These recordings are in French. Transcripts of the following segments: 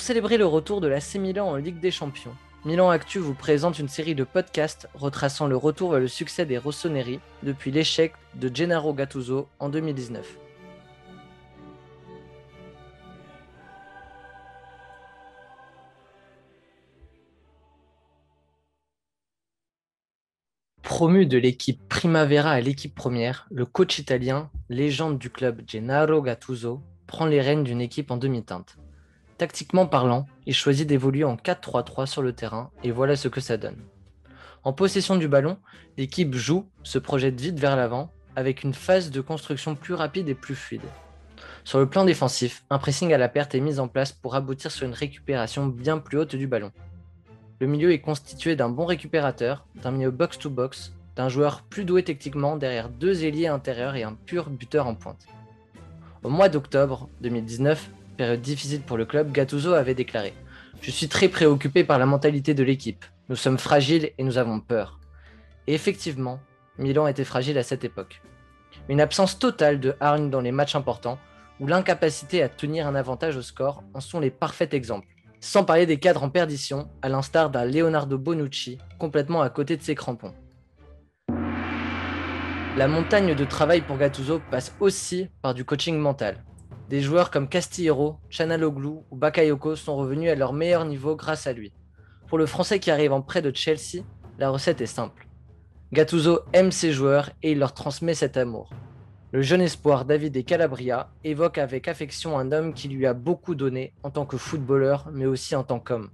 Pour célébrer le retour de l'AC Milan en Ligue des Champions, Milan Actu vous présente une série de podcasts retraçant le retour vers le succès des rossoneri depuis l'échec de Gennaro Gattuso en 2019. Promu de l'équipe Primavera à l'équipe première, le coach italien, légende du club Gennaro Gattuso, prend les rênes d'une équipe en demi-teinte. Tactiquement parlant, il choisit d'évoluer en 4-3-3 sur le terrain et voilà ce que ça donne. En possession du ballon, l'équipe joue, se projette vite vers l'avant, avec une phase de construction plus rapide et plus fluide. Sur le plan défensif, un pressing à la perte est mis en place pour aboutir sur une récupération bien plus haute du ballon. Le milieu est constitué d'un bon récupérateur, d'un milieu box-to-box, d'un joueur plus doué techniquement derrière deux ailiers intérieurs et un pur buteur en pointe. Au mois d'octobre 2019, période difficile pour le club, Gattuso avait déclaré « Je suis très préoccupé par la mentalité de l'équipe. Nous sommes fragiles et nous avons peur. » Et effectivement, Milan était fragile à cette époque. Une absence totale de hargne dans les matchs importants, ou l'incapacité à tenir un avantage au score en sont les parfaits exemples. Sans parler des cadres en perdition, à l'instar d'un Leonardo Bonucci, complètement à côté de ses crampons. La montagne de travail pour Gattuso passe aussi par du coaching mental. Des joueurs comme Castillero, Çalhanoğlu ou Bakayoko sont revenus à leur meilleur niveau grâce à lui. Pour le Français qui arrive en prêt de Chelsea, la recette est simple. Gattuso aime ses joueurs et il leur transmet cet amour. Le jeune espoir Davide Calabria évoque avec affection un homme qui lui a beaucoup donné en tant que footballeur, mais aussi en tant qu'homme.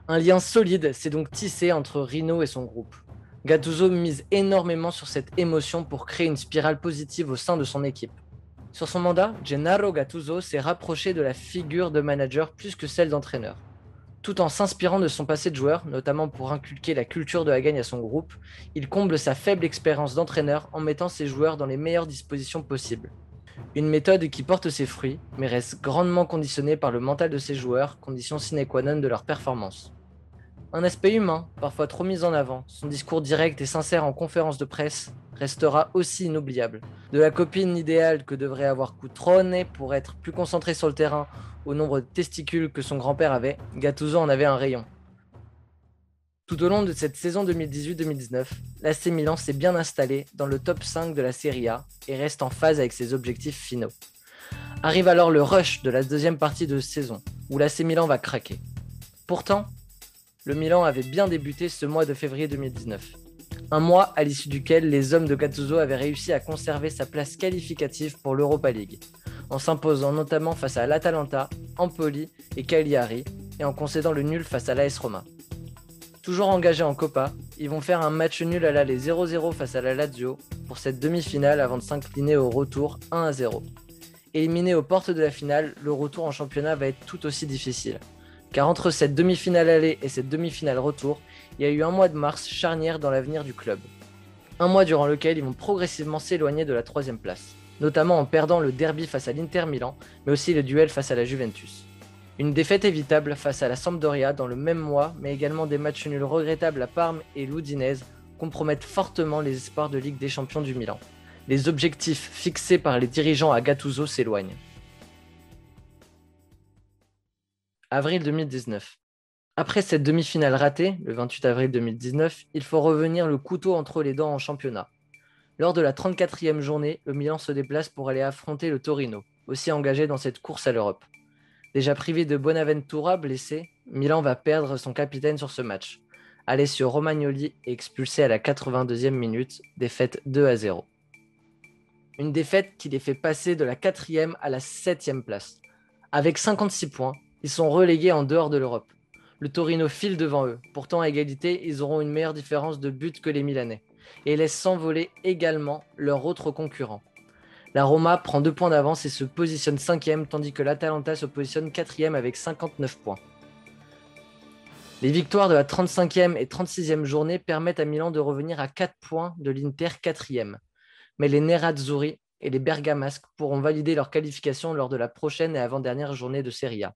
Un lien solide s'est donc tissé entre Rino et son groupe. Gattuso mise énormément sur cette émotion pour créer une spirale positive au sein de son équipe. Sur son mandat, Gennaro Gattuso s'est rapproché de la figure de manager plus que celle d'entraîneur. Tout en s'inspirant de son passé de joueur, notamment pour inculquer la culture de la gagne à son groupe, il comble sa faible expérience d'entraîneur en mettant ses joueurs dans les meilleures dispositions possibles. Une méthode qui porte ses fruits, mais reste grandement conditionnée par le mental de ses joueurs, condition sine qua non de leur performance. Un aspect humain, parfois trop mis en avant, son discours direct et sincère en conférence de presse, restera aussi inoubliable. De la copine idéale que devrait avoir Cutrone pour être plus concentré sur le terrain au nombre de testicules que son grand-père avait, Gattuso en avait un rayon. Tout au long de cette saison 2018-2019, l'AC Milan s'est bien installé dans le top 5 de la Serie A et reste en phase avec ses objectifs finaux. Arrive alors le rush de la deuxième partie de saison, où l'AC Milan va craquer. Pourtant, le Milan avait bien débuté ce mois de février 2019. Un mois à l'issue duquel les hommes de Gattuso avaient réussi à conserver sa place qualificative pour l'Europa League, en s'imposant notamment face à l'Atalanta, Empoli et Cagliari, et en concédant le nul face à l'AS Roma. Toujours engagés en Coppa, ils vont faire un match nul à l'aller 0-0 face à la Lazio pour cette demi-finale avant de s'incliner au retour 1-0. Éliminés aux portes de la finale, le retour en championnat va être tout aussi difficile. Car entre cette demi-finale aller et cette demi-finale retour, il y a eu un mois de mars charnière dans l'avenir du club. Un mois durant lequel ils vont progressivement s'éloigner de la troisième place, notamment en perdant le derby face à l'Inter Milan, mais aussi le duel face à la Juventus. Une défaite évitable face à la Sampdoria dans le même mois, mais également des matchs nuls regrettables à Parme et l'Udinese compromettent fortement les espoirs de Ligue des Champions du Milan. Les objectifs fixés par les dirigeants à Gattuso s'éloignent. Avril 2019. Après cette demi-finale ratée, le 28 avril 2019, il faut revenir le couteau entre les dents en championnat. Lors de la 34e journée, le Milan se déplace pour aller affronter le Torino, aussi engagé dans cette course à l'Europe. Déjà privé de Bonaventura, blessé, Milan va perdre son capitaine sur ce match. Alessio Romagnoli est expulsé à la 82e minute, défaite 2-0. Une défaite qui les fait passer de la 4e à la 7e place. Avec 56 points, ils sont relégués en dehors de l'Europe. Le Torino file devant eux. Pourtant, à égalité, ils auront une meilleure différence de but que les Milanais. Et laissent s'envoler également leurs autres concurrents. La Roma prend 2 points d'avance et se positionne 5e, tandis que l'Atalanta se positionne 4e avec 59 points. Les victoires de la 35e et 36e journée permettent à Milan de revenir à 4 points de l'Inter 4e. Mais les Nerazzurri et les Bergamasques pourront valider leur qualification lors de la prochaine et avant-dernière journée de Serie A.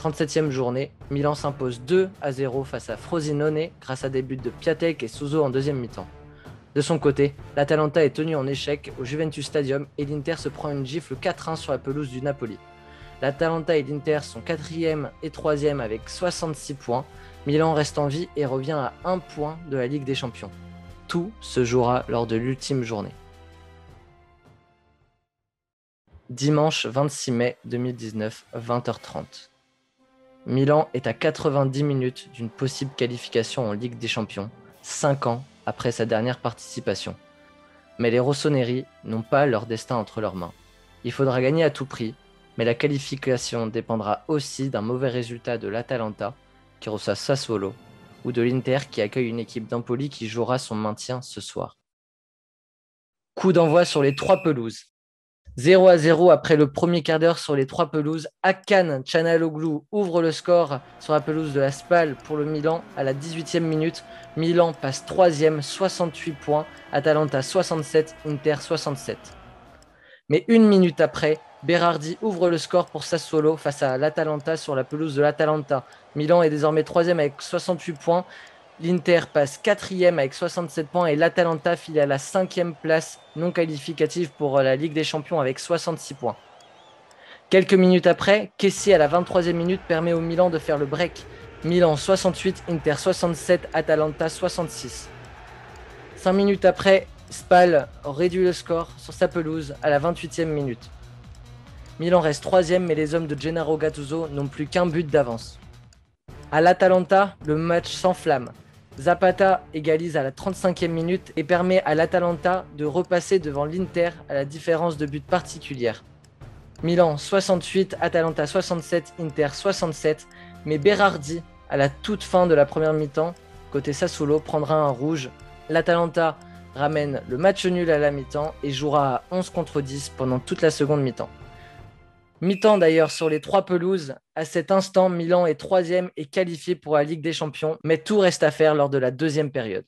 37e journée, Milan s'impose 2-0 face à Frosinone grâce à des buts de Piatek et Suso en deuxième mi-temps. De son côté, l'Atalanta est tenu en échec au Juventus Stadium et l'Inter se prend une gifle 4-1 sur la pelouse du Napoli. L'Atalanta et l'Inter sont 4e et 3e avec 66 points. Milan reste en vie et revient à 1 point de la Ligue des Champions. Tout se jouera lors de l'ultime journée. Dimanche 26 mai 2019, 20h30. Milan est à 90 minutes d'une possible qualification en Ligue des Champions, 5 ans après sa dernière participation. Mais les rossoneri n'ont pas leur destin entre leurs mains. Il faudra gagner à tout prix, mais la qualification dépendra aussi d'un mauvais résultat de l'Atalanta, qui reçoit Sassuolo, ou de l'Inter qui accueille une équipe d'Empoli qui jouera son maintien ce soir. Coup d'envoi sur les 3 pelouses. 0-0 après le premier quart d'heure sur les 3 pelouses. Hakan Çalhanoğlu ouvre le score sur la pelouse de la Spal pour le Milan à la 18e minute. Milan passe 3e, 68 points. Atalanta 67, Inter 67. Mais une minute après, Berardi ouvre le score pour Sassuolo face à l'Atalanta sur la pelouse de l'Atalanta. Milan est désormais 3e avec 68 points. L'Inter passe 4e avec 67 points et l'Atalanta file à la 5e place non qualificative pour la Ligue des Champions avec 66 points. Quelques minutes après, Kessie à la 23e minute permet au Milan de faire le break. Milan 68, Inter 67, Atalanta 66. 5 minutes après, Spal réduit le score sur sa pelouse à la 28e minute. Milan reste 3e mais les hommes de Gennaro Gattuso n'ont plus qu'un but d'avance. À l'Atalanta, le match s'enflamme. Zapata égalise à la 35e minute et permet à l'Atalanta de repasser devant l'Inter à la différence de but particulière. Milan 68, Atalanta 67, Inter 67, mais Berardi, à la toute fin de la première mi-temps, côté Sassuolo, prendra un rouge. L'Atalanta ramène le match nul à la mi-temps et jouera à 11 contre 10 pendant toute la seconde mi-temps. Mi-temps d'ailleurs sur les 3 pelouses. À cet instant, Milan est 3e et qualifié pour la Ligue des Champions, mais tout reste à faire lors de la deuxième période.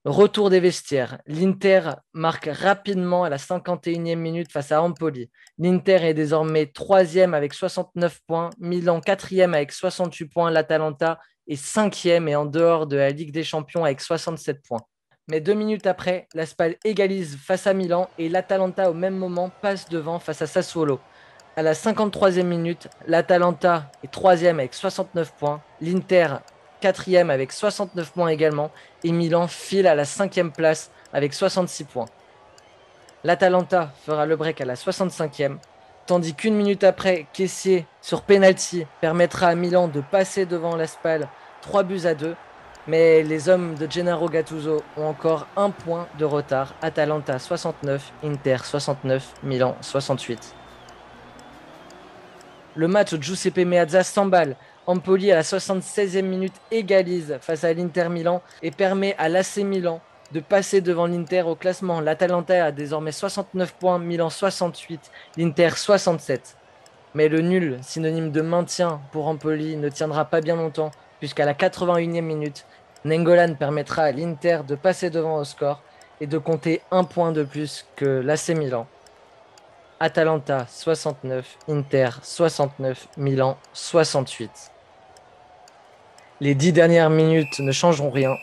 Retour des vestiaires. L'Inter marque rapidement à la 51e minute face à Empoli. L'Inter est désormais 3e avec 69 points, Milan 4e avec 68 points, l'Atalanta est 5e et en dehors de la Ligue des Champions avec 67 points. Mais 2 minutes après, la Spal égalise face à Milan et l'Atalanta au même moment passe devant face à Sassuolo. À la 53e minute, l'Atalanta est 3e avec 69 points, l'Inter 4e avec 69 points également, et Milan file à la 5e place avec 66 points. L'Atalanta fera le break à la 65e, tandis qu'une minute après, Kessie sur penalty permettra à Milan de passer devant la Spal 3-2, mais les hommes de Gennaro Gattuso ont encore un point de retard. Atalanta 69, Inter 69, Milan 68. Le match Giuseppe Meazza s'emballe. Empoli à la 76e minute égalise face à l'Inter Milan et permet à l'AC Milan de passer devant l'Inter au classement. L'Atalanta a désormais 69 points, Milan 68, l'Inter 67. Mais le nul, synonyme de maintien pour Empoli, ne tiendra pas bien longtemps puisqu'à la 81e minute, Nainggolan permettra à l'Inter de passer devant au score et de compter un point de plus que l'AC Milan. Atalanta 69, Inter 69, Milan 68. Les 10 dernières minutes ne changeront rien.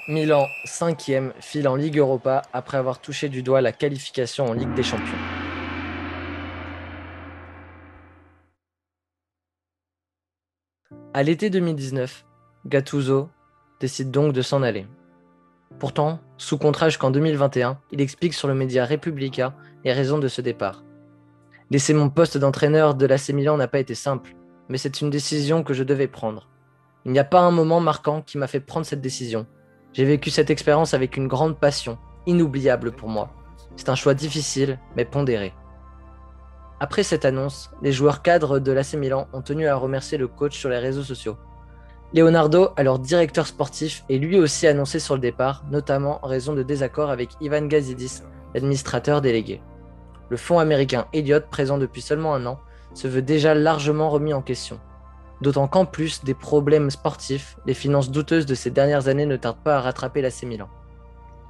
Milan 5e file en Ligue Europa après avoir touché du doigt la qualification en Ligue des Champions. À l'été 2019, Gattuso décide donc de s'en aller. Pourtant, sous contrat jusqu'en 2021, il explique sur le média Repubblica les raisons de ce départ. Laisser mon poste d'entraîneur de l'AC Milan n'a pas été simple, mais c'est une décision que je devais prendre. Il n'y a pas un moment marquant qui m'a fait prendre cette décision. J'ai vécu cette expérience avec une grande passion, inoubliable pour moi. C'est un choix difficile, mais pondéré. Après cette annonce, les joueurs cadres de l'AC Milan ont tenu à remercier le coach sur les réseaux sociaux. Leonardo, alors directeur sportif, est lui aussi annoncé sur le départ, notamment en raison de désaccords avec Ivan Gazidis, l'administrateur délégué. Le fonds américain Elliott, présent depuis seulement un an, se veut déjà largement remis en question. D'autant qu'en plus des problèmes sportifs, les finances douteuses de ces dernières années ne tardent pas à rattraper l'AC Milan.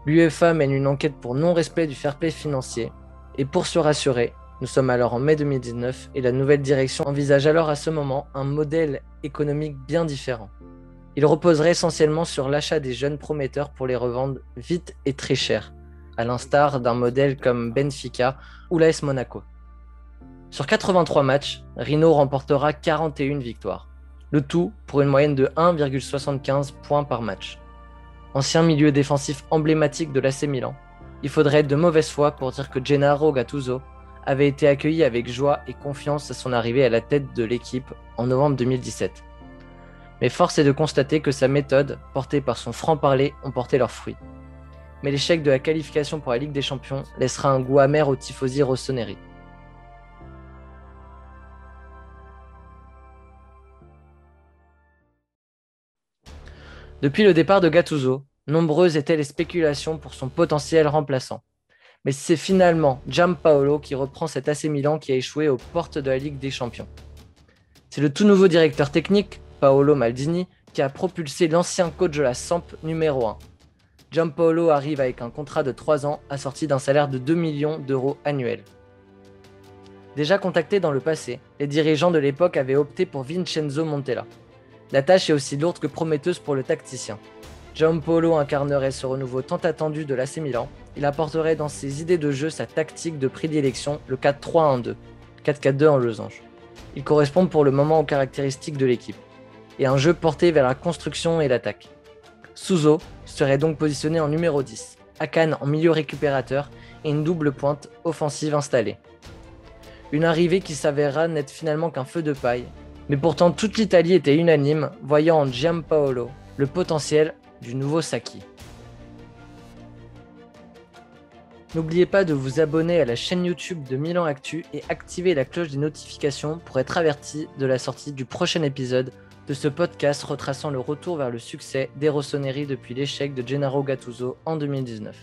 L'UEFA mène une enquête pour non-respect du fair play financier, et pour se rassurer, nous sommes alors en mai 2019 et la nouvelle direction envisage alors à ce moment un modèle économique bien différent. Il reposerait essentiellement sur l'achat des jeunes prometteurs pour les revendre vite et très cher, à l'instar d'un modèle comme Benfica ou l'AS Monaco. Sur 83 matchs, Rino remportera 41 victoires, le tout pour une moyenne de 1,75 points par match. Ancien milieu défensif emblématique de l'AC Milan, il faudrait être de mauvaise foi pour dire que Gennaro Gattuso avait été accueilli avec joie et confiance à son arrivée à la tête de l'équipe en novembre 2017. Mais force est de constater que sa méthode, portée par son franc-parler, ont porté leurs fruits. Mais l'échec de la qualification pour la Ligue des Champions laissera un goût amer aux tifosi rossoneri. Depuis le départ de Gattuso, nombreuses étaient les spéculations pour son potentiel remplaçant. Mais c'est finalement Giampaolo qui reprend cet AC Milan qui a échoué aux portes de la Ligue des Champions. C'est le tout nouveau directeur technique, Paolo Maldini, qui a propulsé l'ancien coach de la Samp numéro 1. Giampaolo arrive avec un contrat de 3 ans assorti d'un salaire de 2 millions d'euros annuels. Déjà contactés dans le passé, les dirigeants de l'époque avaient opté pour Vincenzo Montella. La tâche est aussi lourde que prometteuse pour le tacticien. Giampaolo incarnerait ce renouveau tant attendu de l'AC Milan. Il apporterait dans ses idées de jeu sa tactique de prédilection, le 4-3-1-2, 4-4-2 en losange. Il correspond pour le moment aux caractéristiques de l'équipe, et un jeu porté vers la construction et l'attaque. Suso serait donc positionné en numéro 10, Akan en milieu récupérateur et une double pointe offensive installée. Une arrivée qui s'avérera n'être finalement qu'un feu de paille, mais pourtant toute l'Italie était unanime, voyant en Giampaolo le potentiel du nouveau Sacchi. N'oubliez pas de vous abonner à la chaîne YouTube de Milan Actu et activer la cloche des notifications pour être averti de la sortie du prochain épisode de ce podcast retraçant le retour vers le succès des rossoneri depuis l'échec de Gennaro Gattuso en 2019.